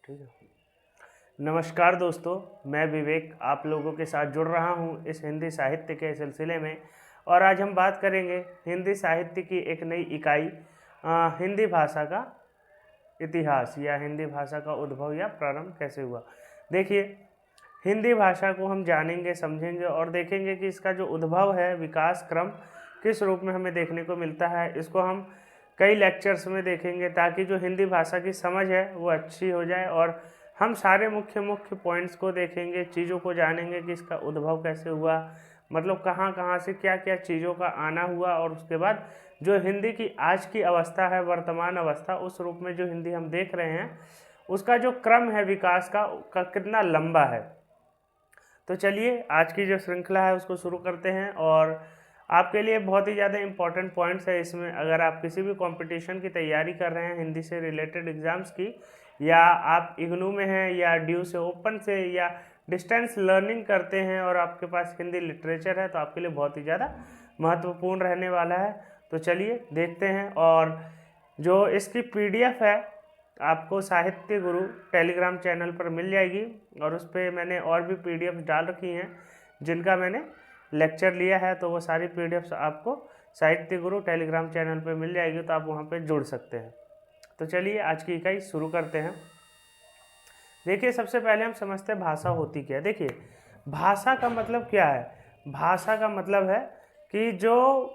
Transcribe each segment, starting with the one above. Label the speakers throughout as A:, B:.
A: ठीक है। नमस्कार दोस्तों, मैं विवेक आप लोगों के साथ जुड़ रहा हूं इस हिंदी साहित्य के सिलसिले में। और आज हम बात करेंगे हिंदी साहित्य की एक नई इकाई हिंदी भाषा का इतिहास या हिंदी भाषा का उद्भव या प्रारंभ कैसे हुआ। देखिए, हिंदी भाषा को हम जानेंगे, समझेंगे और देखेंगे कि इसका जो उद्भव है, विकास क्रम किस रूप में हमें देखने को मिलता है। इसको हम कई लेक्चर्स में देखेंगे ताकि जो हिंदी भाषा की समझ है वो अच्छी हो जाए। और हम सारे मुख्य मुख्य पॉइंट्स को देखेंगे, चीज़ों को जानेंगे कि इसका उद्भव कैसे हुआ, मतलब कहाँ कहाँ से क्या क्या चीज़ों का आना हुआ। और उसके बाद जो हिंदी की आज की अवस्था है, वर्तमान अवस्था, उस रूप में जो हिंदी हम देख रहे हैं उसका जो क्रम है विकास का कितना लंबा है। तो चलिए आज की जो श्रृंखला है उसको शुरू करते हैं। और आपके लिए बहुत ही ज़्यादा इंपॉर्टेंट पॉइंट्स है इसमें। अगर आप किसी भी कंपटीशन की तैयारी कर रहे हैं हिंदी से रिलेटेड एग्ज़ाम्स की, या आप इग्नू में हैं या ड्यू से ओपन से या डिस्टेंस लर्निंग करते हैं और आपके पास हिंदी लिटरेचर है, तो आपके लिए बहुत ही ज़्यादा महत्वपूर्ण रहने वाला है। तो चलिए देखते हैं। और जो इसकी PDF है आपको साहित्य गुरु टेलीग्राम चैनल पर मिल जाएगी, और उस पर मैंने और भी PDF डाल रखी हैं जिनका मैंने लेक्चर लिया है। तो वो सारी PDFs आपको साहित्य गुरु टेलीग्राम चैनल पर मिल जाएगी, तो आप वहाँ पे जुड़ सकते हैं। तो चलिए आज की इकाई शुरू करते हैं। देखिए, सबसे पहले हम समझते हैं भाषा होती क्या है। देखिए, भाषा का मतलब क्या है। भाषा का मतलब है कि जो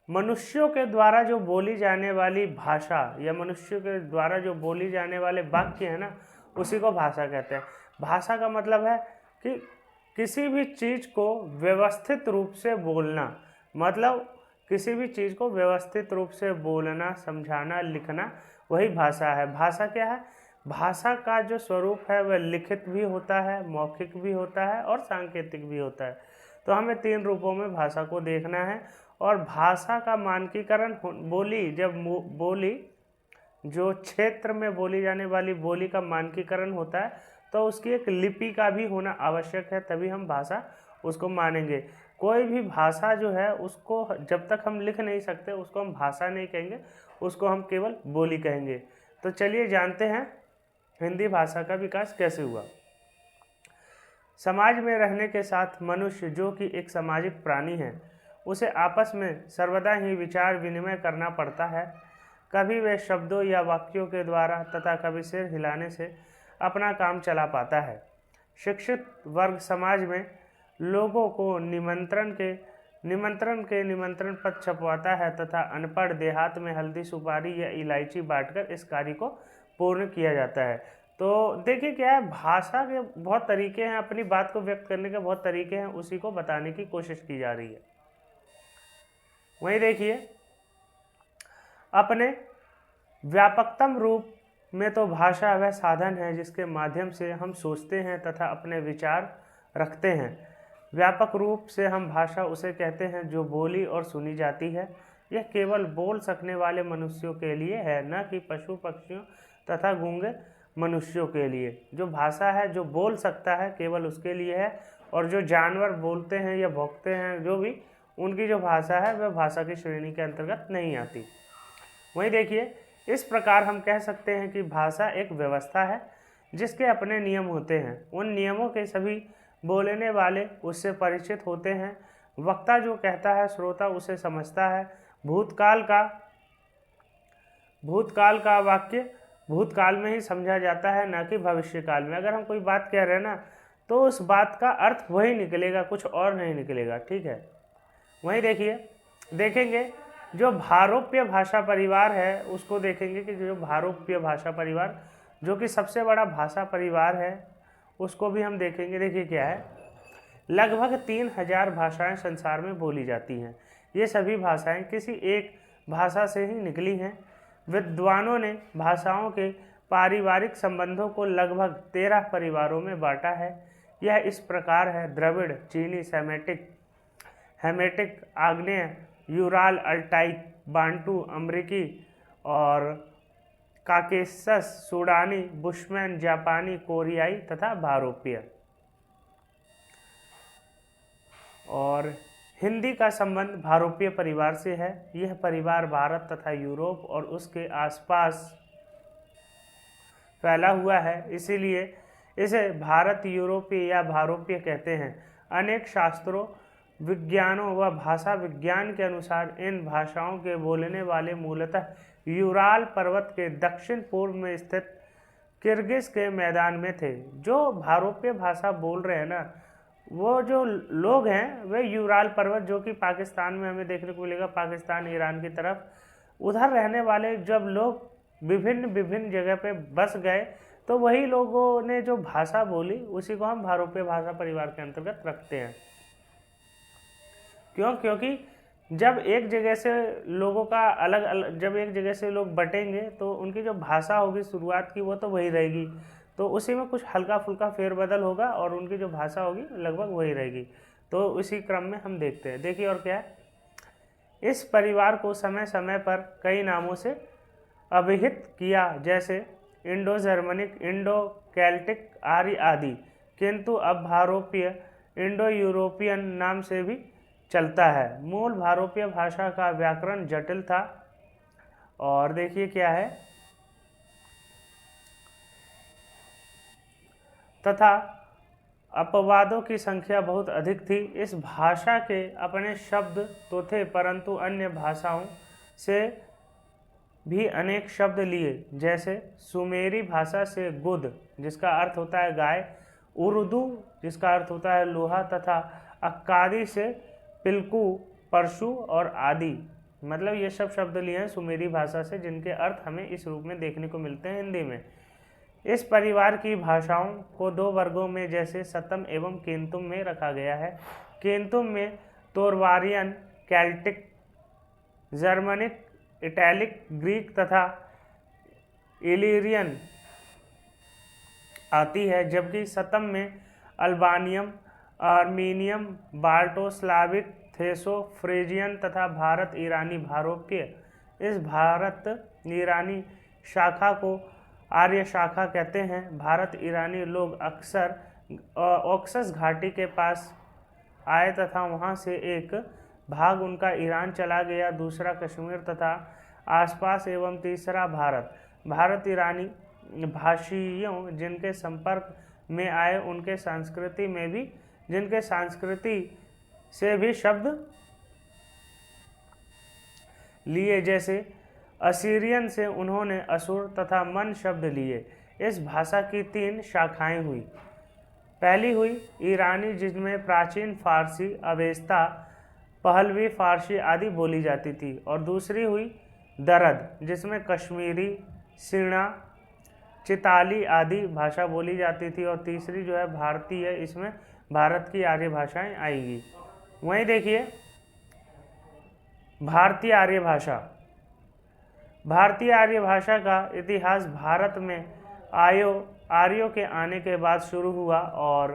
A: मनुष्यों के द्वारा जो बोली जाने वाली भाषा या मनुष्यों के द्वारा जो बोली जाने वाले वाक्य है ना, उसी को भाषा कहते हैं। भाषा का मतलब है कि किसी भी चीज़ को व्यवस्थित रूप से बोलना, मतलब किसी भी चीज़ को व्यवस्थित रूप से बोलना, समझाना, लिखना, वही भाषा है। भाषा क्या है? भाषा का जो स्वरूप है वह लिखित भी होता है, मौखिक भी होता है और सांकेतिक भी होता है। तो हमें 3 रूपों में भाषा को देखना है। और भाषा का मानकीकरण बोली, जब बोली जो क्षेत्र में बोली जाने वाली बोली का मानकीकरण होता है, तो उसकी एक लिपि का भी होना आवश्यक है, तभी हम भाषा उसको मानेंगे। कोई भी भाषा जो है उसको जब तक हम लिख नहीं सकते उसको हम भाषा नहीं कहेंगे, उसको हम केवल बोली कहेंगे। तो चलिए जानते हैं हिंदी भाषा का विकास कैसे हुआ। समाज में रहने के साथ मनुष्य, जो कि एक सामाजिक प्राणी है, उसे आपस में सर्वदा ही विचार विनिमय करना पड़ता है। कभी वह शब्दों या वाक्यों के द्वारा तथा कभी सिर हिलाने से अपना काम चला पाता है। शिक्षित वर्ग समाज में लोगों को निमंत्रण पत्र छपवाता है तथा अनपढ़ देहात में हल्दी, सुपारी या इलायची बांटकर इस कार्य को पूर्ण किया जाता है। तो देखिए क्या है, भाषा के बहुत तरीके हैं, अपनी बात को व्यक्त करने के बहुत तरीके हैं, उसी को बताने की कोशिश की जा रही है। वहीं देखिए, अपने व्यापकतम रूप में तो भाषा वह साधन है जिसके माध्यम से हम सोचते हैं तथा अपने विचार रखते हैं। व्यापक रूप से हम भाषा उसे कहते हैं जो बोली और सुनी जाती है। यह केवल बोल सकने वाले मनुष्यों के लिए है, न कि पशु पक्षियों तथा गूंगे मनुष्यों के लिए। जो भाषा है जो बोल सकता है केवल उसके लिए है, और जो जानवर बोलते हैं या भौंकते हैं, जो भी उनकी जो भाषा है वह भाषा की श्रेणी के अंतर्गत नहीं आती। वहीं देखिए, इस प्रकार हम कह सकते हैं कि भाषा एक व्यवस्था है जिसके अपने नियम होते हैं। उन नियमों के सभी बोलने वाले उससे परिचित होते हैं। वक्ता जो कहता है श्रोता उसे समझता है। भूतकाल का वाक्य भूतकाल में ही समझा जाता है, न कि भविष्यकाल में। अगर हम कोई बात कह रहे हैं ना, तो उस बात का अर्थ वही निकलेगा, कुछ और नहीं निकलेगा। ठीक है। वहीं देखेंगे जो भारोप्य भाषा परिवार है उसको देखेंगे कि जो भारोप्य भाषा परिवार जो कि सबसे बड़ा भाषा परिवार है उसको भी हम देखेंगे। देखिए क्या है, लगभग 3000 भाषाएं संसार में बोली जाती हैं। ये सभी भाषाएं किसी एक भाषा से ही निकली हैं। विद्वानों ने भाषाओं के पारिवारिक संबंधों को लगभग 13 परिवारों में बांटा है। यह इस प्रकार है: द्रविड़, चीनी, हेमेटिक, आग्नेय, यूराल, अल्टाइक, बांटू, अमरीकी और काकेशस, सूडानी, बुशमैन, जापानी, कोरियाई तथा भारोपीय। और हिंदी का संबंध भारोपीय परिवार से है। यह परिवार भारत तथा यूरोप और उसके आसपास फैला हुआ है, इसीलिए इसे भारत यूरोपीय या भारोपीय कहते हैं। अनेक शास्त्रों, विज्ञानों व भाषा विज्ञान के अनुसार इन भाषाओं के बोलने वाले मूलतः यूराल पर्वत के दक्षिण पूर्व में स्थित किर्गिज के मैदान में थे। जो भारोपीय भाषा बोल रहे हैं ना, वो जो लोग हैं वे यूराल पर्वत, जो कि पाकिस्तान में हमें देखने को मिलेगा, पाकिस्तान ईरान की तरफ, उधर रहने वाले जब लोग विभिन्न विभिन्न जगह पे बस गए तो वही लोगों ने जो भाषा बोली उसी को हम भारोपीय भाषा परिवार के अंतर्गत रखते हैं। क्यों? क्योंकि जब एक जगह से लोगों का अलग अलग, जब एक जगह से लोग बटेंगे तो उनकी जो भाषा होगी शुरुआत की वो तो वही रहेगी, तो उसी में कुछ हल्का फुल्का फेरबदल होगा और उनकी जो भाषा होगी लगभग वही रहेगी। तो इसी क्रम में हम देखते हैं। देखिए और क्या है, इस परिवार को समय समय पर कई नामों से अभिहित किया, जैसे इंडो जर्मनिक, इंडो कैल्टिक, आर्य आदि, किंतु अब भारोपीय इंडो यूरोपियन नाम से भी चलता है। मूल भारोपीय भाषा का व्याकरण जटिल था और देखिए क्या है, तथा अपवादों की संख्या बहुत अधिक थी। इस भाषा के अपने शब्द तो थे परंतु अन्य भाषाओं से भी अनेक शब्द लिए, जैसे सुमेरी भाषा से गुद जिसका अर्थ होता है गाय, उर्दू जिसका अर्थ होता है लोहा, तथा अक्कादी से पिलकू परशु और आदि, मतलब ये सब शब्द लिए हैं सुमेरी भाषा से, जिनके अर्थ हमें इस रूप में देखने को मिलते हैं हिंदी में। इस परिवार की भाषाओं को दो वर्गों में जैसे सतम एवं केंतुम में रखा गया है। केंतुम में तोरवारियन, कैल्टिक, जर्मनिक, इटैलिक, ग्रीक तथा इलीरियन आती है, जबकि सतम में अल्बानियम, आर्मीनियम, बाल्टो, स्लाविक, थेसो, फ्रेजियन तथा भारत ईरानी भारोपीय। इस भारत ईरानी शाखा को आर्य शाखा कहते हैं। भारत ईरानी लोग अक्सर ऑक्सस घाटी के पास आए तथा वहां से एक भाग उनका ईरान चला गया, दूसरा कश्मीर तथा आसपास एवं तीसरा भारत। भारत ईरानी भाषियों जिनके संपर्क में आए उनके संस्कृति में भी, जिनके संस्कृति से भी शब्द लिए, जैसे असीरियन से उन्होंने असुर तथा मन शब्द लिए। इस भाषा की तीन शाखाएं हुई। पहली हुई ईरानी, जिसमें प्राचीन फारसी, अवेस्ता, पहलवी फारसी आदि बोली जाती थी, और दूसरी हुई दरद, जिसमें कश्मीरी, सीणा, चिताली आदि भाषा बोली जाती थी, और तीसरी जो है भारतीय, इसमें भारत की आर्य भाषाएं आएगी। वहीं देखिए भारतीय आर्य भाषा। भारतीय आर्य भाषा का इतिहास भारत में आर्यों के आने के बाद शुरू हुआ और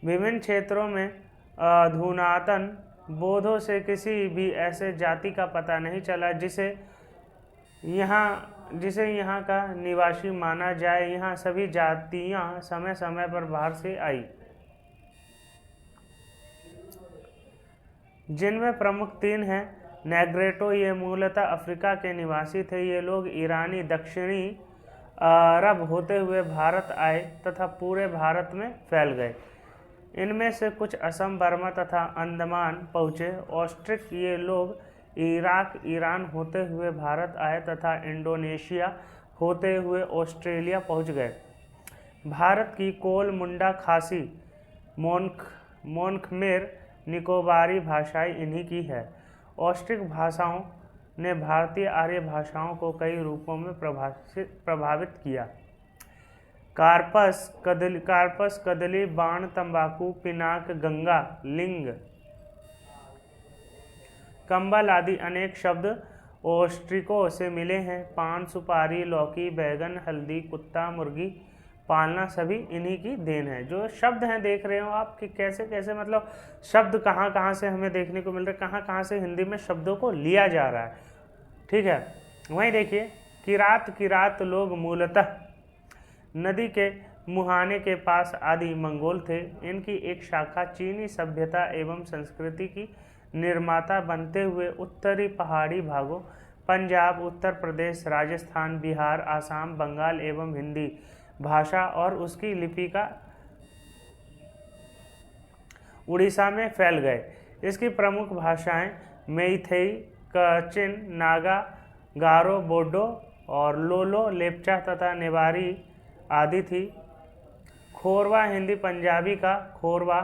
A: विभिन्न क्षेत्रों में अधुनातन बोधों से किसी भी ऐसे जाति का पता नहीं चला जिसे यहाँ का निवासी माना जाए। यहाँ सभी जातियाँ समय समय पर बाहर से आई, जिनमें प्रमुख तीन हैं। नेग्रेटो, ये मूलतः अफ्रीका के निवासी थे। ये लोग ईरानी दक्षिणी अरब होते हुए भारत आए तथा पूरे भारत में फैल गए। इनमें से कुछ असम, बर्मा तथा अंडमान पहुँचे। ऑस्ट्रिक, ये लोग इराक, ईरान होते हुए भारत आए तथा इंडोनेशिया होते हुए ऑस्ट्रेलिया पहुँच गए। भारत की कोल, मुंडा, खासी, मोनखमेर, निकोबारी भाषाएं इन्हीं की है। ऑस्ट्रिक भाषाओं ने भारतीय आर्य भाषाओं को कई रूपों में प्रभावित किया। कार्पस, कदली, बाण, तंबाकू, पिनाक, गंगा, लिंग, कंबल आदि अनेक शब्द ऑस्ट्रिकों से मिले हैं। पान, सुपारी, लौकी, बैगन, हल्दी, कुत्ता, मुर्गी पालना सभी इन्हीं की देन है। जो शब्द हैं देख रहे हो आप कि कैसे कैसे, मतलब शब्द कहाँ कहाँ से हमें देखने को मिल रहे, कहाँ कहाँ से हिंदी में शब्दों को लिया जा रहा है। ठीक है, वहीं देखिए किरात लोग मूलतः नदी के मुहाने के पास आदि मंगोल थे। इनकी एक शाखा चीनी सभ्यता एवं संस्कृति की निर्माता बनते हुए उत्तरी पहाड़ी भागों, पंजाब, उत्तर प्रदेश, राजस्थान, बिहार, आसाम, बंगाल एवं हिंदी भाषा और उसकी लिपि का उड़ीसा में फैल गए। इसकी प्रमुख भाषाएं मेइतेई, कचिन, नागा, गारो, बोडो और लोलो, लेप्चा तथा नेवारी आदि थी। खोरवा हिंदी पंजाबी का खोरवा,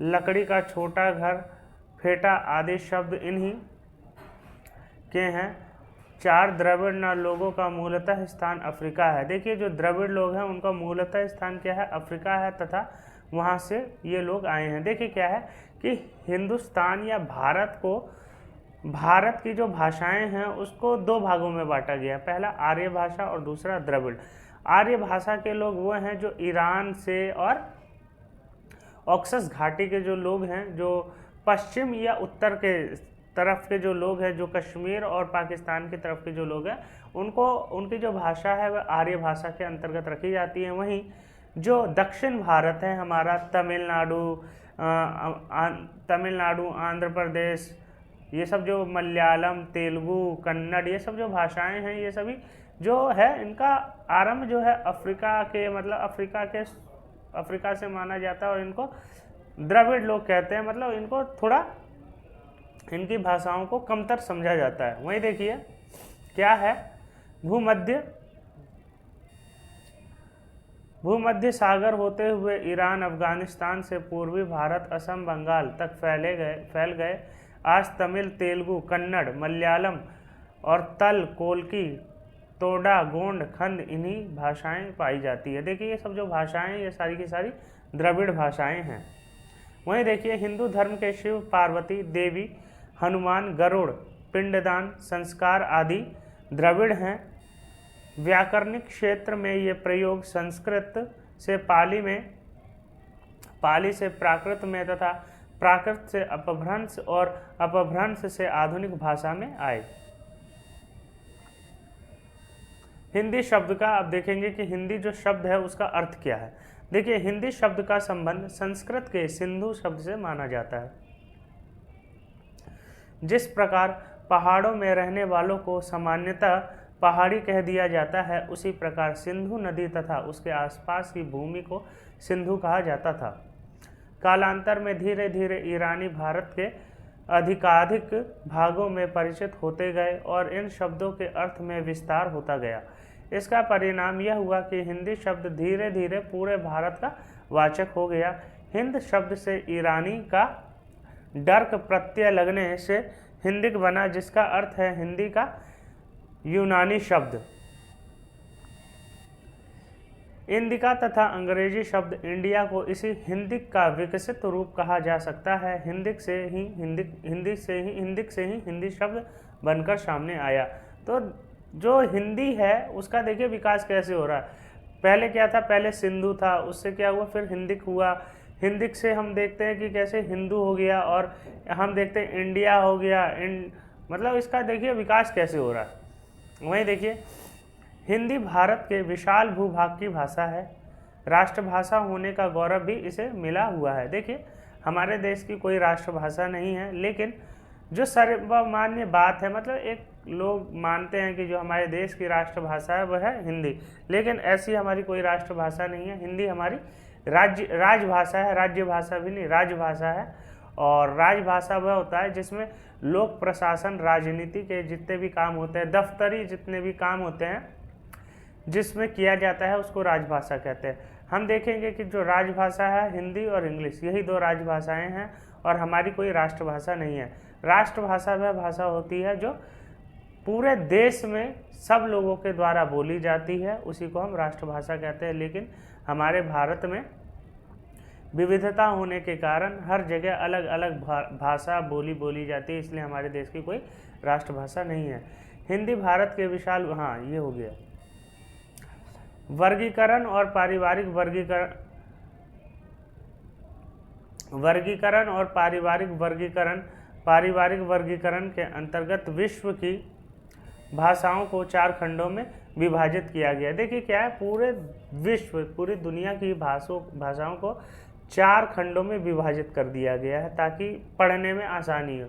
A: लकड़ी का छोटा घर, फेटा आदि शब्द इन्हीं के हैं। 4 द्रविड़ लोगों का मूलतः स्थान अफ्रीका है। देखिए जो द्रविड़ लोग हैं उनका मूलतः स्थान क्या है, अफ्रीका है तथा वहाँ से ये लोग आए हैं। देखिए क्या है कि हिंदुस्तान या भारत की जो भाषाएं हैं उसको 2 भागों में बांटा गया है। पहला आर्य भाषा और दूसरा द्रविड़। आर्य भाषा के लोग वो हैं जो ईरान से और ऑक्सस घाटी के जो लोग हैं, जो पश्चिम या उत्तर के तरफ के जो लोग हैं, जो कश्मीर और पाकिस्तान की तरफ के जो लोग हैं, उनकी जो भाषा है वह आर्य भाषा के अंतर्गत रखी जाती है। वहीं जो दक्षिण भारत है हमारा, तमिलनाडु, आंध्र प्रदेश, ये सब जो मलयालम, तेलुगु, कन्नड़, ये सब जो भाषाएं हैं, ये सभी जो है इनका आरंभ जो है अफ्रीका के, मतलब अफ्रीका से माना जाता है और इनको द्रविड़ लोग कहते हैं। मतलब इनको थोड़ा इनकी भाषाओं को कमतर समझा जाता है। वहीं देखिए क्या है, भूमध्य सागर होते हुए ईरान, अफगानिस्तान से पूर्वी भारत, असम, बंगाल तक फैल गए। आज तमिल, तेलुगु, कन्नड़, मलयालम और तल, कोलकी, तोडा, गोंड, खंड इन्हीं भाषाएं पाई जाती है। देखिए ये सब जो भाषाएं ये सारी की सारी द्रविड़ भाषाएं हैं। वहीं देखिए हिंदू धर्म के शिव, पार्वती देवी, हनुमान, गरुड़, पिंडदान, संस्कार आदि द्रविड़ हैं। व्याकरणिक क्षेत्र में ये प्रयोग संस्कृत से पाली से प्राकृत में तथा प्राकृत से अपभ्रंश और अपभ्रंश से आधुनिक भाषा में आए। हिंदी शब्द का अब देखेंगे कि हिंदी जो शब्द है उसका अर्थ क्या है। देखिए हिंदी शब्द का संबंध संस्कृत के सिंधु शब्द से माना जाता है। जिस प्रकार पहाड़ों में रहने वालों को सामान्यतः पहाड़ी कह दिया जाता है, उसी प्रकार सिंधु नदी तथा उसके आसपास की भूमि को सिंधु कहा जाता था। कालांतर में धीरे धीरे ईरानी भारत के अधिकाधिक भागों में परिचित होते गए और इन शब्दों के अर्थ में विस्तार होता गया। इसका परिणाम यह हुआ कि हिंदी शब्द धीरे धीरे पूरे भारत का वाचक हो गया। हिंद शब्द से ईरानी का डर्क प्रत्यय लगने से हिंदिक बना, जिसका अर्थ है हिंदी का यूनानी शब्द। इंडिका तथा अंग्रेजी शब्द इंडिया को इसी हिंदिक का विकसित रूप कहा जा सकता है। हिंदिक से ही हिंदी शब्द बनकर सामने आया। तो जो हिंदी है उसका देखिए विकास कैसे हो रहा है। पहले क्या था, पहले सिंधु था, उससे क्या हुआ, फिर हिंदिक हुआ। हिंदिक से हम देखते हैं कि कैसे हिंदू हो गया और हम देखते हैं इंडिया हो गया। मतलब इसका देखिए विकास कैसे हो रहा है। वहीं देखिए हिंदी भारत के विशाल भूभाग की भाषा है। राष्ट्रभाषा होने का गौरव भी इसे मिला हुआ है। देखिए हमारे देश की कोई राष्ट्रभाषा नहीं है, लेकिन जो सर्वमान्य बात है, मतलब एक लोग मानते हैं कि जो हमारे देश की राष्ट्रभाषा है वह है हिंदी, लेकिन ऐसी हमारी कोई राष्ट्रभाषा नहीं है। हिंदी हमारी राजभाषा है, राज्य भाषा भी नहीं, राजभाषा है। और राजभाषा वह होता है जिसमें लोक प्रशासन, राजनीति के जितने भी काम होते हैं, दफ्तरी जितने भी काम होते हैं जिसमें किया जाता है, उसको राजभाषा कहते हैं। हम देखेंगे कि जो राजभाषा है हिंदी और इंग्लिश, यही 2 राजभाषाएं हैं और हमारी कोई राष्ट्रभाषा नहीं है। राष्ट्रभाषा वह भाषा होती है जो पूरे देश में सब लोगों के द्वारा बोली जाती है, उसी को हम राष्ट्रभाषा कहते हैं। लेकिन हमारे भारत में विविधता होने के कारण हर जगह अलग अलग भाषा बोली जाती है, इसलिए हमारे देश की कोई राष्ट्रभाषा नहीं है। हिंदी भारत के विशाल, हाँ ये हो गया। वर्गीकरण और पारिवारिक वर्गीकरण के अंतर्गत विश्व की भाषाओं को 4 खंडों में विभाजित किया गया। देखिए क्या है, पूरी दुनिया की भाषाओं को 4 खंडों में विभाजित कर दिया गया है ताकि पढ़ने में आसानी हो।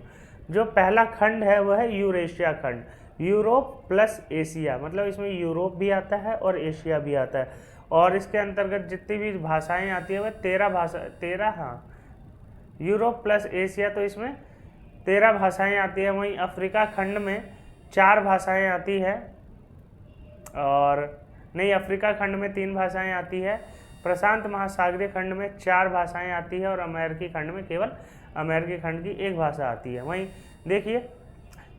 A: जो पहला खंड है वह है यूरेशिया खंड। यूरोप प्लस एशिया, मतलब इसमें यूरोप भी आता है और एशिया भी आता है। और इसके अंतर्गत जितनी भी भाषाएं आती है वह 13 हाँ, यूरोप प्लस एशिया, तो इसमें 13 भाषाएं आती है। वहीं अफ्रीका खंड में 4 भाषाएं आती है, और नहीं, अफ्रीका खंड में 3 भाषाएं आती है, प्रशांत महासागरीय खंड में 4 भाषाएं आती है, और अमेरिकी खंड में केवल अमेरिकी खंड की 1 भाषा आती है। वहीं देखिए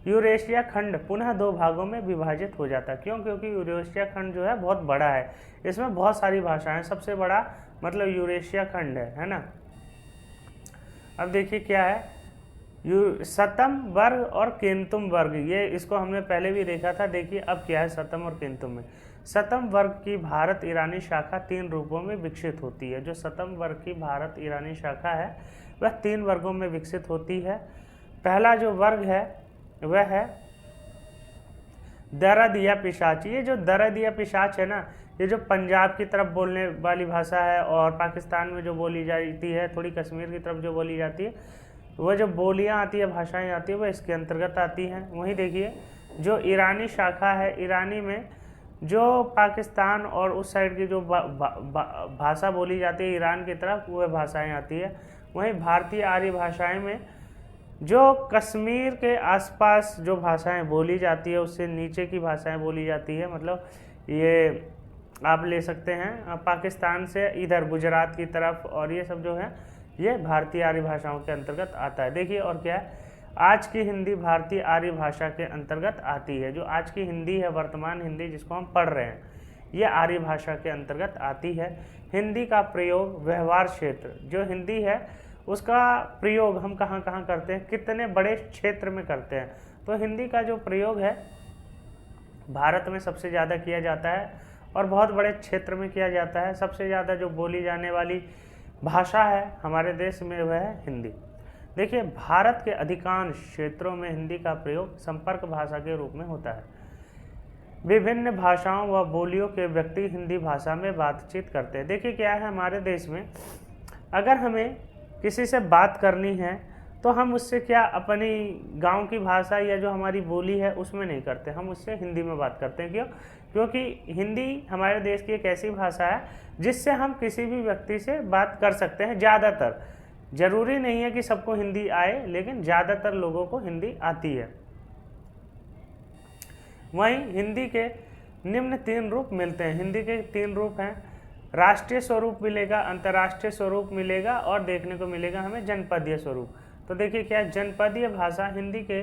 A: यूरेशिया खंड पुनः 2 भागों में विभाजित हो जाता है। क्यों? क्योंकि यूरेशिया खंड जो है बहुत बड़ा है, इसमें बहुत सारी भाषाएं, सबसे बड़ा मतलब यूरेशिया खंड है ना। अब देखिए क्या है, सतम वर्ग और केंतुम वर्ग, ये इसको हमने पहले भी देखा था। देखिए अब क्या है सतम और केंतुम में। सतम वर्ग की भारत ईरानी शाखा 3 रूपों में विकसित होती है। जो सतम वर्ग की भारत ईरानी शाखा है वह 3 वर्गों में विकसित होती है। पहला जो वर्ग है वह है दरद या पिशाच। ये जो दरद या पिशाच है ना, ये जो पंजाब की तरफ बोलने वाली भाषा है, और पाकिस्तान में जो बोली जाती है, थोड़ी कश्मीर की तरफ जो बोली जाती है, वह जो बोलियां आती है, भाषाएं आती है, वह इसके अंतर्गत आती हैं। वहीं देखिए जो ईरानी शाखा है, ईरानी में जो पाकिस्तान और उस साइड की जो भाषा बोली जाती है ईरान की तरफ, वह भाषाएं आती है। वहीं भारतीय आर्य भाषाएं में जो कश्मीर के आसपास जो भाषाएं बोली जाती है उससे नीचे की भाषाएं बोली जाती है, मतलब ये आप ले सकते हैं पाकिस्तान से इधर गुजरात की तरफ, और ये सब जो है ये भारतीय आर्य भाषाओं के अंतर्गत आता है। देखिए और क्या है, आज की हिंदी भारतीय आर्य भाषा के अंतर्गत आती है। जो आज की हिंदी है, वर्तमान हिंदी जिसको हम पढ़ रहे हैं, ये आर्य भाषा के अंतर्गत आती है। हिंदी का प्रयोग व्यवहार क्षेत्र, जो हिंदी है उसका प्रयोग हम कहाँ कहाँ करते हैं, कितने बड़े क्षेत्र में करते हैं, तो हिंदी का जो प्रयोग है भारत में सबसे ज़्यादा किया जाता है और बहुत बड़े क्षेत्र में किया जाता है। सबसे ज़्यादा जो बोली जाने वाली भाषा है हमारे देश में वह है हिंदी। देखिए भारत के अधिकांश क्षेत्रों में हिंदी का प्रयोग संपर्क भाषा के रूप में होता है। विभिन्न भाषाओं व बोलियों के व्यक्ति हिंदी भाषा में बातचीत करते हैं। देखिए क्या है, हमारे देश में अगर हमें किसी से बात करनी है तो हम उससे क्या अपनी गांव की भाषा या जो हमारी बोली है उसमें नहीं करते, हम उससे हिंदी में बात करते हैं। क्यों? क्योंकि हिंदी हमारे देश की एक ऐसी भाषा है जिससे हम किसी भी व्यक्ति से बात कर सकते हैं। ज़्यादातर, जरूरी नहीं है कि सबको हिंदी आए, लेकिन ज़्यादातर लोगों को हिंदी आती है। वहीं हिंदी के निम्न 3 रूप मिलते हैं। हिंदी के 3 रूप हैं, राष्ट्रीय स्वरूप मिलेगा, अंतर्राष्ट्रीय स्वरूप मिलेगा, और देखने को मिलेगा हमें जनपदीय स्वरूप। तो देखिए क्या, जनपदीय भाषा हिंदी के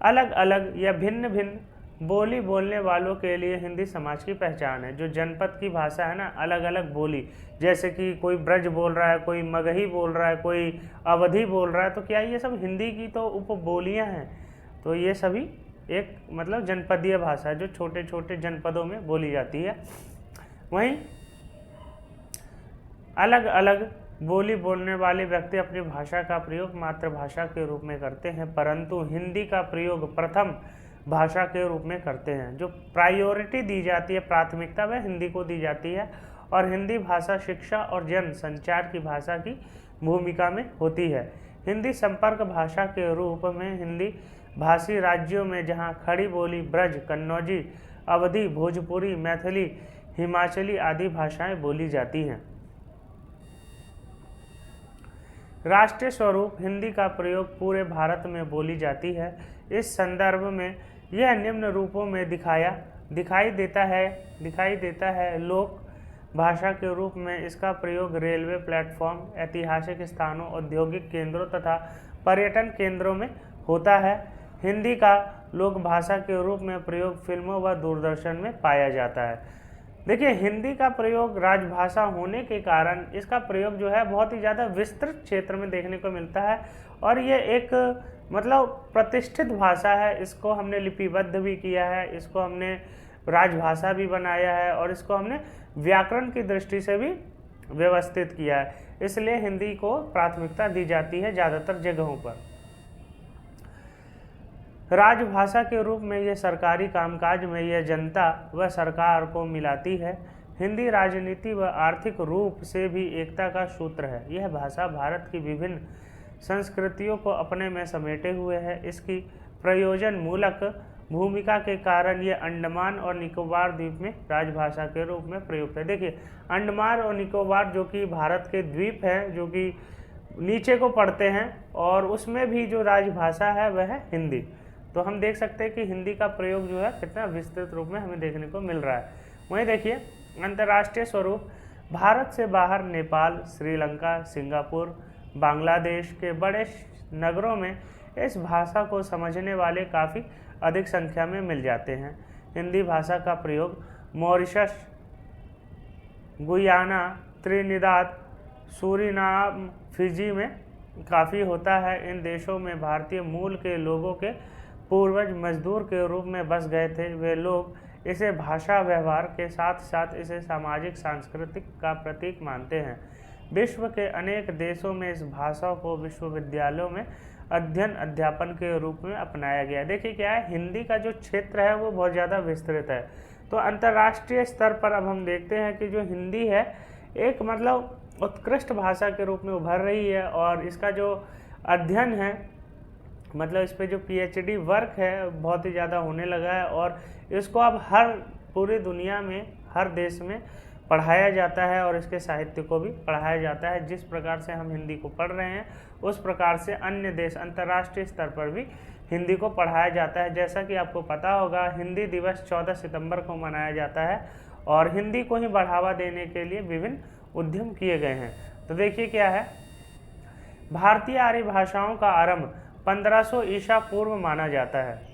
A: अलग अलग या भिन्न भिन्न बोली बोलने वालों के लिए हिंदी समाज की पहचान है। जो जनपद की भाषा है ना, अलग अलग बोली, जैसे कि कोई ब्रज बोल रहा है, कोई मगही बोल रहा है, कोई अवधी बोल रहा है, तो क्या ये सब हिंदी की तो उपबोलियां हैं। तो ये सभी एक मतलब जनपदीय भाषा है जो छोटे छोटे जनपदों में बोली जाती है। वहीं अलग अलग बोली बोलने वाले व्यक्ति अपनी भाषा का प्रयोग मातृभाषा के रूप में करते हैं, परंतु हिंदी का प्रयोग प्रथम भाषा के रूप में करते हैं। जो प्रायोरिटी दी जाती है, प्राथमिकता, वह हिंदी को दी जाती है, और हिंदी भाषा शिक्षा और जन संचार की भाषा की भूमिका में होती है। हिंदी संपर्क भाषा के रूप में हिंदी भाषी राज्यों में जहाँ खड़ी बोली ब्रज, कन्नौजी, अवधी, भोजपुरी, मैथिली, हिमाचली आदि भाषाएं बोली जाती हैं। राष्ट्रीय स्वरूप हिंदी का प्रयोग पूरे भारत में बोली जाती है। इस संदर्भ में यह निम्न रूपों में दिखाई देता है। लोक भाषा के रूप में इसका प्रयोग रेलवे प्लेटफॉर्म, ऐतिहासिक स्थानों, औद्योगिक केंद्रों तथा पर्यटन केंद्रों में होता है। हिंदी का लोक भाषा के रूप में प्रयोग फिल्मों व दूरदर्शन में पाया जाता है। देखिए हिंदी का प्रयोग राजभाषा होने के कारण इसका प्रयोग जो है बहुत ही ज़्यादा विस्तृत क्षेत्र में देखने को मिलता है, और ये एक मतलब प्रतिष्ठित भाषा है। इसको हमने लिपिबद्ध भी किया है, इसको हमने राजभाषा भी बनाया है, और इसको हमने व्याकरण की दृष्टि से भी व्यवस्थित किया है। इसलिए हिंदी को प्राथमिकता दी जाती है ज़्यादातर जगहों पर। राजभाषा के रूप में यह सरकारी कामकाज में यह जनता व सरकार को मिलाती है। हिंदी राजनीति व आर्थिक रूप से भी एकता का सूत्र है। यह भाषा भारत की विभिन्न संस्कृतियों को अपने में समेटे हुए है। इसकी प्रयोजन मूलक भूमिका के कारण ये अंडमान और निकोबार द्वीप में राजभाषा के रूप में प्रयुक्त है। देखिए, अंडमान और निकोबार जो कि भारत के द्वीप हैं, जो कि नीचे को पड़ते हैं, और उसमें भी जो राजभाषा है वह है हिंदी। तो हम देख सकते हैं कि हिंदी का प्रयोग जो है कितना विस्तृत रूप में हमें देखने को मिल रहा है। वहीं देखिए, अंतर्राष्ट्रीय स्वरूप भारत से बाहर नेपाल, श्रीलंका, सिंगापुर, बांग्लादेश के बड़े नगरों में इस भाषा को समझने वाले काफ़ी अधिक संख्या में मिल जाते हैं। हिंदी भाषा का प्रयोग Mauritius, Guyana, Trinidad, Suriname, Fiji में काफ़ी होता है। इन देशों में भारतीय मूल के लोगों के पूर्वज मजदूर के रूप में बस गए थे। वे लोग इसे भाषा व्यवहार के साथ साथ इसे सामाजिक सांस्कृतिक का प्रतीक मानते हैं। विश्व के अनेक देशों में इस भाषा को विश्वविद्यालयों में अध्ययन अध्यापन के रूप में अपनाया गया। देखिए क्या है, हिंदी का जो क्षेत्र है वो बहुत ज़्यादा विस्तृत है। तो अंतर्राष्ट्रीय स्तर पर अब हम देखते हैं कि जो हिंदी है एक मतलब उत्कृष्ट भाषा के रूप में उभर रही है, और इसका जो अध्ययन है मतलब इस पे जो PhD वर्क है बहुत ही ज़्यादा होने लगा है, और इसको अब हर पूरी दुनिया में हर देश में पढ़ाया जाता है और इसके साहित्य को भी पढ़ाया जाता है। जिस प्रकार से हम हिंदी को पढ़ रहे हैं उस प्रकार से अन्य देश अंतर्राष्ट्रीय स्तर पर भी हिंदी को पढ़ाया जाता है। जैसा कि आपको पता होगा, हिंदी दिवस 14 सितंबर को मनाया जाता है और हिंदी को ही बढ़ावा देने के लिए विभिन्न उद्यम किए गए हैं। तो देखिए क्या है, भारतीय आर्य भाषाओं का आरंभ 1500 ईसा पूर्व माना जाता है।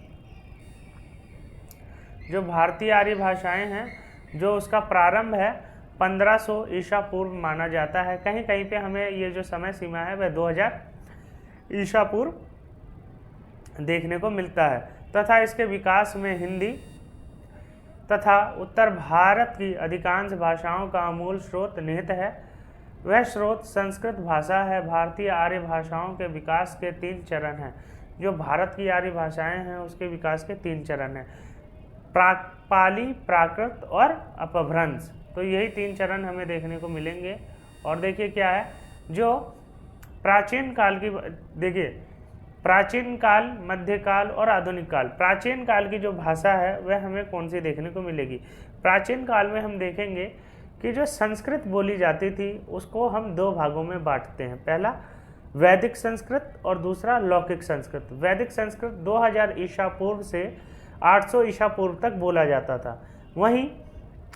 A: जो भारतीय आर्य भाषाएं हैं जो उसका प्रारंभ है 1500 ईसा पूर्व माना जाता है। कहीं कहीं पे हमें ये जो समय सीमा है वह 2000 ईसा पूर्व देखने को मिलता है, तथा इसके विकास में हिंदी तथा उत्तर भारत की अधिकांश भाषाओं का मूल स्रोत निहित है। वह स्रोत संस्कृत भाषा है। भारतीय आर्य भाषाओं के विकास के 3 चरण हैं। जो भारत की आर्य भाषाएं हैं उसके विकास के 3 चरण हैं, पाली, प्राकृत और अपभ्रंश। तो यही 3 चरण हमें देखने को मिलेंगे। और देखिए क्या है, जो प्राचीन काल की, देखिए प्राचीन काल, मध्यकाल और आधुनिक काल। प्राचीन काल की जो भाषा है वह हमें कौन सी देखने को मिलेगी? प्राचीन काल में हम देखेंगे कि जो संस्कृत बोली जाती थी उसको हम 2 भागों में बांटते हैं। पहला वैदिक संस्कृत और दूसरा लौकिक संस्कृत। वैदिक संस्कृत 2000 ईसा पूर्व से 800 ईसा पूर्व तक बोला जाता था। वहीं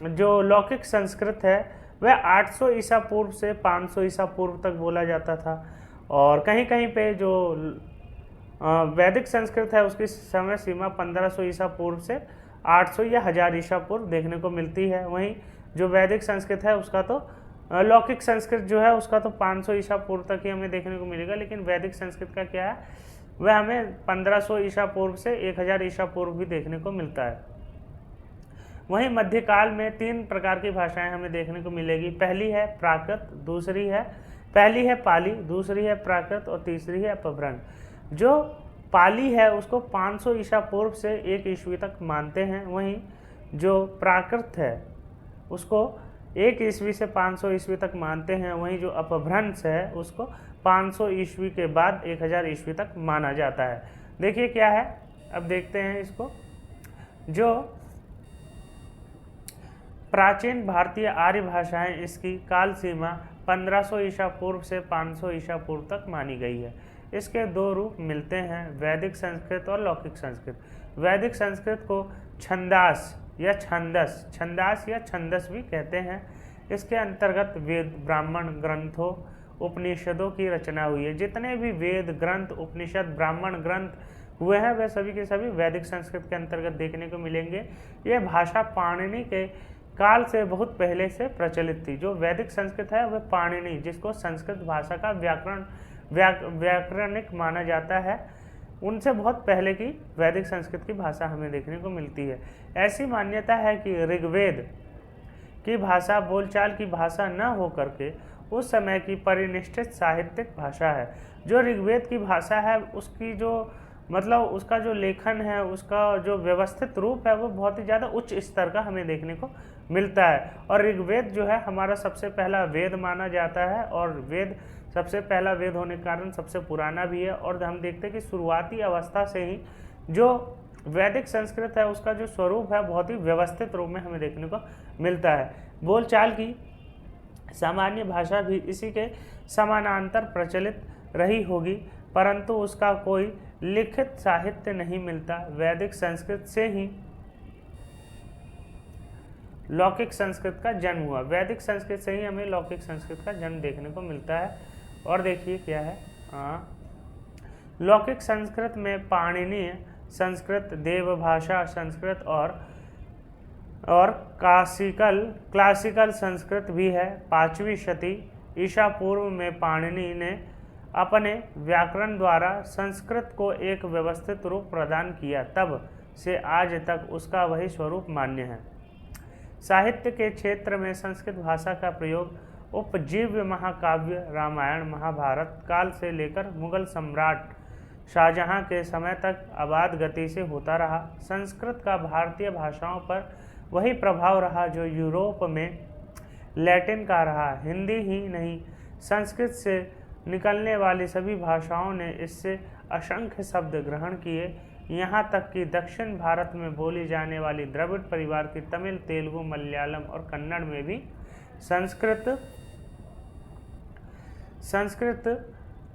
A: जो लौकिक संस्कृत है वह 800 ईसा पूर्व से 500 ईसा पूर्व तक बोला जाता था। और कहीं कहीं पे जो वैदिक संस्कृत है उसकी समय सीमा 1500 ईसा पूर्व से 800 या 1000 ईसा पूर्व देखने को मिलती है। वहीं जो वैदिक संस्कृत है उसका तो लौकिक संस्कृत जो है उसका तो 500 ईसा पूर्व तक ही हमें देखने को मिलेगा। लेकिन वैदिक संस्कृत का क्या है, वह हमें 1500 ईसा पूर्व से 1000 ईसा पूर्व भी देखने को मिलता है। वहीं मध्यकाल में 3 प्रकार की भाषाएं हमें देखने को मिलेगी। पहली है प्राकृत, पहली है पाली, दूसरी है प्राकृत और तीसरी है अपभ्रंश। जो पाली है उसको 500 ईसा पूर्व से 1 ईस्वी तक मानते हैं। वहीं जो प्राकृत है उसको 1 ईस्वी से 500 ईस्वी तक मानते हैं। वहीं जो अपभ्रंश है उसको 500 ईस्वी के बाद 1000 ईस्वी तक माना जाता है। देखिए क्या है, अब देखते हैं इसको। जो प्राचीन भारतीय आर्य भाषाएं, इसकी काल सीमा 1500 ईसा पूर्व से 500 ईसा पूर्व तक मानी गई है। इसके 2 रूप मिलते हैं, वैदिक संस्कृत और लौकिक संस्कृत। वैदिक संस्कृत को छंदास या छंदस भी कहते हैं। इसके अंतर्गत वेद, ब्राह्मण ग्रंथों, उपनिषदों की रचना हुई है। जितने भी वेद ग्रंथ, उपनिषद, ब्राह्मण ग्रंथ हुए हैं वह सभी के सभी वैदिक संस्कृत के अंतर्गत देखने को मिलेंगे। ये भाषा पाणिनि के काल से बहुत पहले से प्रचलित थी। जो वैदिक संस्कृत है वह पाणिनि, जिसको संस्कृत भाषा का व्याकरणिक माना जाता है, उनसे बहुत पहले की वैदिक संस्कृत की भाषा हमें देखने को मिलती है। ऐसी मान्यता है कि ऋग्वेद की भाषा बोलचाल की भाषा न होकर के उस समय की परिनिष्ठित साहित्यिक भाषा है। जो ऋग्वेद की भाषा है उसकी जो मतलब उसका जो लेखन है, उसका जो व्यवस्थित रूप है वो बहुत ही ज़्यादा उच्च स्तर का हमें देखने को मिलता है। और ऋग्वेद जो है हमारा सबसे पहला वेद माना जाता है, और वेद सबसे पहला वेद होने के कारण सबसे पुराना भी है। और हम देखते हैं कि शुरुआती अवस्था से ही जो वैदिक संस्कृत है उसका जो स्वरूप है बहुत ही व्यवस्थित रूप में हमें देखने को मिलता है। बोलचाल की सामान्य भाषा भी इसी के समानांतर प्रचलित रही होगी, परंतु उसका कोई लिखित साहित्य नहीं मिलता। वैदिक संस्कृत से ही लौकिक संस्कृत का जन्म हुआ। वैदिक संस्कृत से ही हमें लौकिक संस्कृत का जन्म देखने को मिलता है। और देखिए क्या है, लौकिक संस्कृत में पाणिनीय संस्कृत, देवभाषा संस्कृत और क्लासिकल संस्कृत भी है। 5वीं शती ईसा पूर्व में पाणिनि ने अपने व्याकरण द्वारा संस्कृत को एक व्यवस्थित रूप प्रदान किया, तब से आज तक उसका वही स्वरूप मान्य है। साहित्य के क्षेत्र में संस्कृत भाषा का प्रयोग उपजीव्य महाकाव्य रामायण महाभारत काल से लेकर मुगल सम्राट शाहजहां के समय तक अबाध गति से होता रहा। संस्कृत का भारतीय भाषाओं पर वही प्रभाव रहा जो यूरोप में लैटिन का रहा। हिंदी ही नहीं, संस्कृत से निकलने वाली सभी भाषाओं ने इससे असंख्य शब्द ग्रहण किए। यहाँ तक कि दक्षिण भारत में बोली जाने वाली द्रविड़ परिवार की तमिल, तेलुगु, मलयालम और कन्नड़ में भी संस्कृत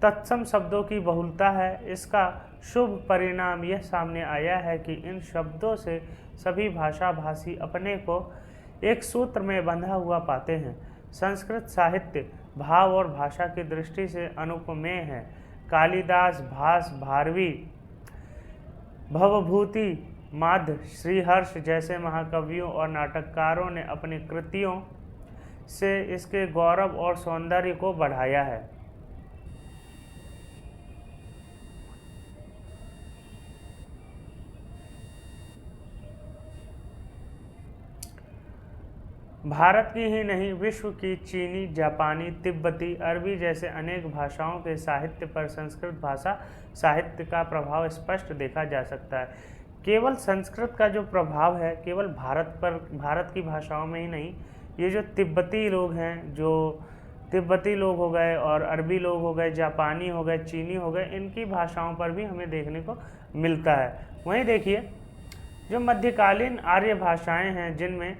A: तत्सम शब्दों की बहुलता है। इसका शुभ परिणाम यह सामने आया है कि इन शब्दों से सभी भाषा भाषी अपने को एक सूत्र में बंधा हुआ पाते हैं। संस्कृत साहित्य भाव और भाषा की दृष्टि से अनुपमेय है। कालिदास, भास, भारवी, भवभूति, माध्य, श्रीहर्ष जैसे महाकवियों और नाटककारों ने अपनी कृतियों से इसके गौरव और सौंदर्य को बढ़ाया है। भारत की ही नहीं, विश्व की चीनी, जापानी, तिब्बती, अरबी जैसे अनेक भाषाओं के साहित्य पर संस्कृत भाषा साहित्य का प्रभाव स्पष्ट देखा जा सकता है। केवल संस्कृत का जो प्रभाव है केवल भारत की भाषाओं में ही नहीं, ये जो तिब्बती लोग हैं, जो तिब्बती लोग हो गए और अरबी लोग हो गए, जापानी हो गए, चीनी हो गए, इनकी भाषाओं पर भी हमें देखने को मिलता है। वहीं देखिए जो मध्यकालीन आर्य भाषाएं हैं जिनमें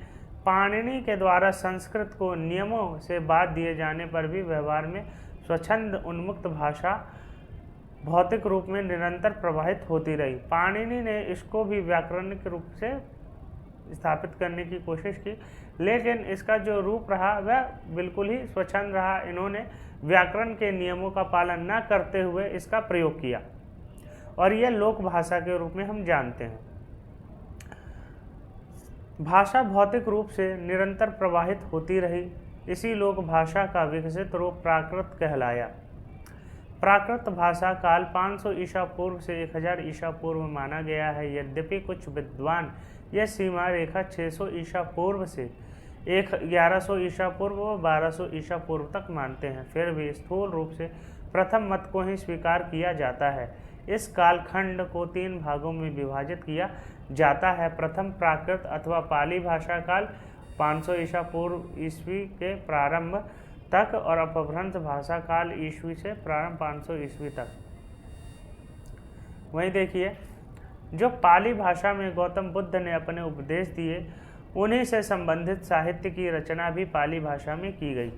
A: पाणिनि के द्वारा संस्कृत को नियमों से बाध दिए जाने पर भी व्यवहार में स्वच्छंद उन्मुक्त भाषा भौतिक रूप में निरंतर प्रवाहित होती रही। पाणिनि ने इसको भी व्याकरणिक रूप से स्थापित करने की कोशिश की, लेकिन इसका जो रूप रहा वह बिल्कुल ही स्वच्छंद रहा। इन्होंने व्याकरण के नियमों का पालन न करते हुए इसका प्रयोग किया और यह लोक भाषा के रूप में हम जानते हैं। भाषा भौतिक रूप से निरंतर प्रवाहित होती रही। इसी लोक भाषा का विकसित रूप प्राकृत कहलाया। प्राकृत भाषा काल 500 ईसा पूर्व से 1000 ईसा पूर्व माना गया है। यद्यपि कुछ विद्वान यह सीमा रेखा 600 ईसा पूर्व से 1100 ईसा पूर्व व 1200 ईसा पूर्व तक मानते हैं, फिर भी स्थूल रूप से प्रथम मत को ही स्वीकार किया जाता है। इस कालखंड को 3 भागों में विभाजित किया जाता है। प्रथम प्राकृत अथवा पाली भाषा काल 500 ईसा पूर्व ईस्वी के प्रारंभ तक और अपभ्रंश भाषा काल ईस्वी से प्रारंभ 500 ईस्वी तक। वहीं देखिए जो पाली भाषा में गौतम बुद्ध ने अपने उपदेश दिए, उन्हीं से संबंधित साहित्य की रचना भी पाली भाषा में की गई।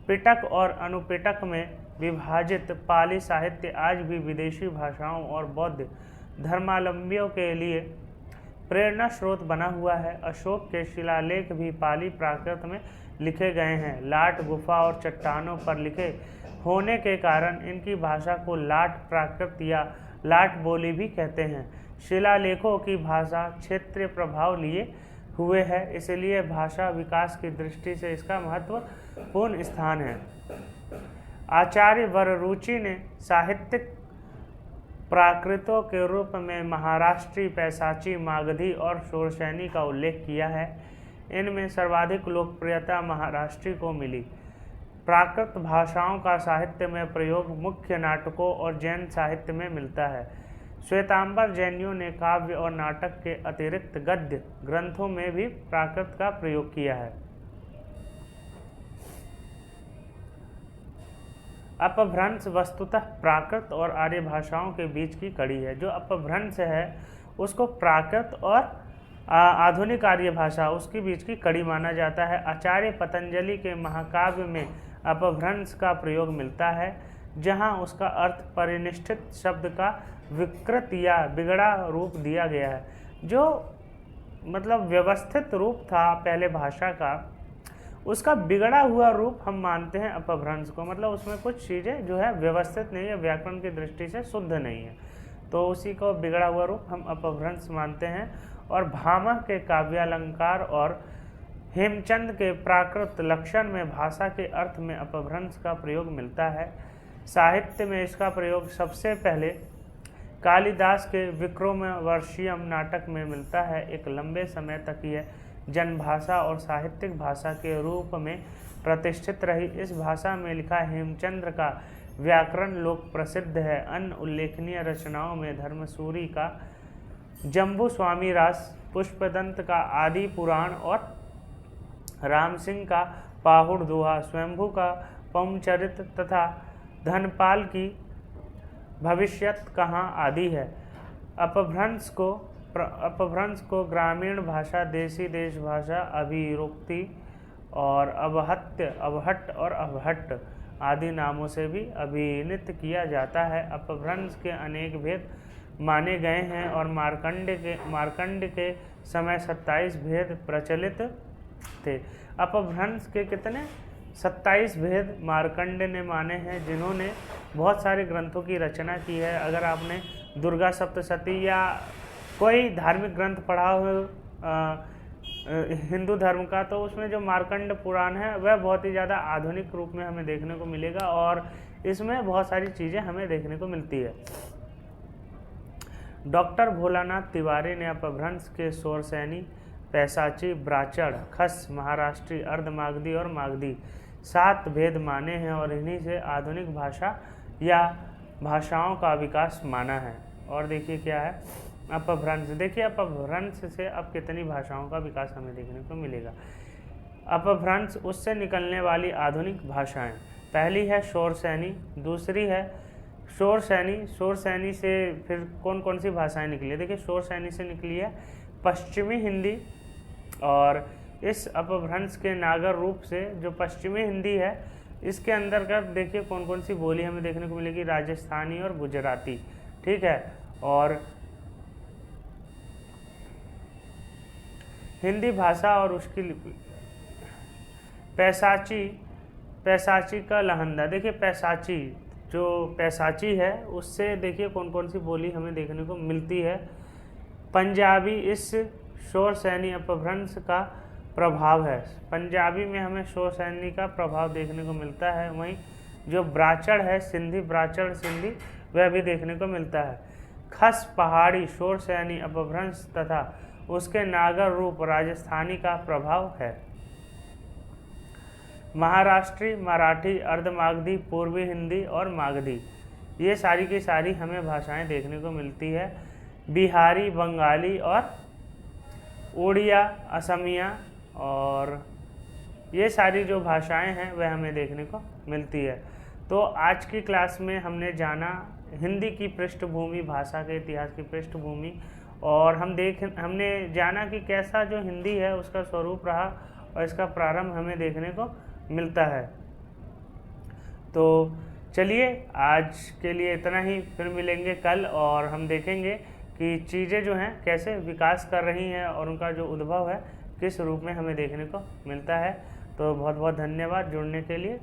A: पिटक और अनुपिटक में विभाजित पाली साहित्य आज भी विदेशी भाषाओं और बौद्ध धर्मावलंबियों के लिए प्रेरणा स्रोत बना हुआ है। अशोक के शिलालेख भी पाली प्राकृत में लिखे गए हैं। लाट गुफा और चट्टानों पर लिखे होने के कारण इनकी भाषा को लाट प्राकृत या लाट बोली भी कहते हैं। शिलालेखों की भाषा क्षेत्रीय प्रभाव लिए हुए है, इसलिए भाषा विकास की दृष्टि से इसका महत्वपूर्ण स्थान है। आचार्य वररुचि ने साहित्यिक प्राकृतों के रूप में महाराष्ट्री, पैसाची, मागधी और शोरशैनी का उल्लेख किया है। इनमें सर्वाधिक लोकप्रियता महाराष्ट्री को मिली। प्राकृत भाषाओं का साहित्य में प्रयोग मुख्य नाटकों और जैन साहित्य में मिलता है। श्वेतांबर जैनियों ने काव्य और नाटक के अतिरिक्त गद्य ग्रंथों में भी प्राकृत का प्रयोग किया है। अपभ्रंश वस्तुतः प्राकृत और आर्य भाषाओं के बीच की कड़ी है। जो अपभ्रंश है उसको प्राकृत और आधुनिक आर्य भाषा उसके बीच की कड़ी माना जाता है। आचार्य पतंजलि के महाकाव्य में अपभ्रंश का प्रयोग मिलता है, जहां उसका अर्थ परिनिष्ठित शब्द का विकृत या बिगड़ा रूप दिया गया है। जो मतलब व्यवस्थित रूप था पहले भाषा का, उसका बिगड़ा हुआ रूप हम मानते हैं अपभ्रंश को। मतलब उसमें कुछ चीज़ें जो है व्यवस्थित नहीं है, व्याकरण की दृष्टि से शुद्ध नहीं है, तो उसी को बिगड़ा हुआ रूप हम अपभ्रंश मानते हैं। और भामह के काव्यालंकार और हेमचंद के प्राकृत लक्षण में भाषा के अर्थ में अपभ्रंश का प्रयोग मिलता है। साहित्य में इसका प्रयोग सबसे पहले कालिदास के विक्रमोर्वशीयम नाटक में मिलता है। एक लंबे समय तक यह जनभाषा और साहित्यिक भाषा के रूप में प्रतिष्ठित रही। इस भाषा में लिखा हेमचंद्र का व्याकरण लोक प्रसिद्ध है। अन्य उल्लेखनीय रचनाओं में धर्मसूरी का जम्बू स्वामी रास, पुष्पदंत का आदि पुराण और राम सिंह का पाहुड़ दोहा, स्वयंभू का पौमचरित तथा धनपाल की भविष्यत कहाँ आदि है। अपभ्रंश को ग्रामीण भाषा, देशी देश भाषा, अभिरोक्ति और अवहट्ट और अवहट्ट आदि नामों से भी अभिहित किया जाता है। अपभ्रंश के अनेक भेद माने गए हैं और मार्कंड के समय 27 भेद प्रचलित थे। अपभ्रंश के कितने 27 भेद मार्कंड ने माने हैं, जिन्होंने बहुत सारे ग्रंथों की रचना की है। अगर आपने दुर्गा सप्तशती या कोई धार्मिक ग्रंथ पढ़ा हो हिंदू धर्म का, तो उसमें जो मार्कंड पुराण है वह बहुत ही ज़्यादा आधुनिक रूप में हमें देखने को मिलेगा और इसमें बहुत सारी चीज़ें हमें देखने को मिलती है। डॉक्टर भोलानाथ तिवारी ने अपभ्रंश के शोरसैनी, पैसाची, ब्राचड़, खस, महाराष्ट्री, अर्धमागधी और मागधी 7 भेद माने हैं और इन्हीं से आधुनिक भाषा या भाषाओं का विकास माना है। और देखिए क्या है अपभ्रंश। देखिए अपभ्रंश से अब कितनी भाषाओं का विकास हमें देखने को मिलेगा। अपभ्रंश उससे निकलने वाली आधुनिक भाषाएं, पहली है शोरसैनी, दूसरी है शोरसैनी। शोरसैनी से फिर कौन कौन सी भाषाएं निकली है? देखिए शोरसैनी से निकली है पश्चिमी हिंदी, और इस अपभ्रंश के नागर रूप से जो पश्चिमी हिंदी है, इसके अंतर्गत देखिए कौन कौन सी बोली हमें देखने को मिलेगी, राजस्थानी और गुजराती, ठीक है। और हिंदी भाषा और उसकी लिपि, पैसाची का लहंदा। देखिए पैसाची है उससे देखिए कौन कौन सी बोली हमें देखने को मिलती है। पंजाबी इस शोरसैनी अपभ्रंश का प्रभाव है, पंजाबी में हमें शोरसैनी का प्रभाव देखने को मिलता है। वहीं जो ब्राचड़ है, सिंधी ब्राचड़ सिंधी, वह भी देखने को मिलता है। खस पहाड़ी शोरसैनी अपभ्रंश तथा उसके नागर रूप राजस्थानी का प्रभाव है। महाराष्ट्री, मराठी, अर्धमागधी, पूर्वी हिंदी और मागधी, ये सारी की सारी हमें भाषाएं देखने को मिलती है। बिहारी, बंगाली और उड़िया, असमिया, और ये सारी जो भाषाएं हैं वह हमें देखने को मिलती है। तो आज की क्लास में हमने जाना हिंदी की पृष्ठभूमि, भाषा के इतिहास की पृष्ठभूमि, और हमने जाना कि कैसा जो हिंदी है उसका स्वरूप रहा और इसका प्रारंभ हमें देखने को मिलता है। तो चलिए आज के लिए इतना ही, फिर मिलेंगे कल और हम देखेंगे कि चीज़ें जो हैं कैसे विकास कर रही हैं और उनका जो उद्भव है किस रूप में हमें देखने को मिलता है। तो बहुत बहुत धन्यवाद जुड़ने के लिए।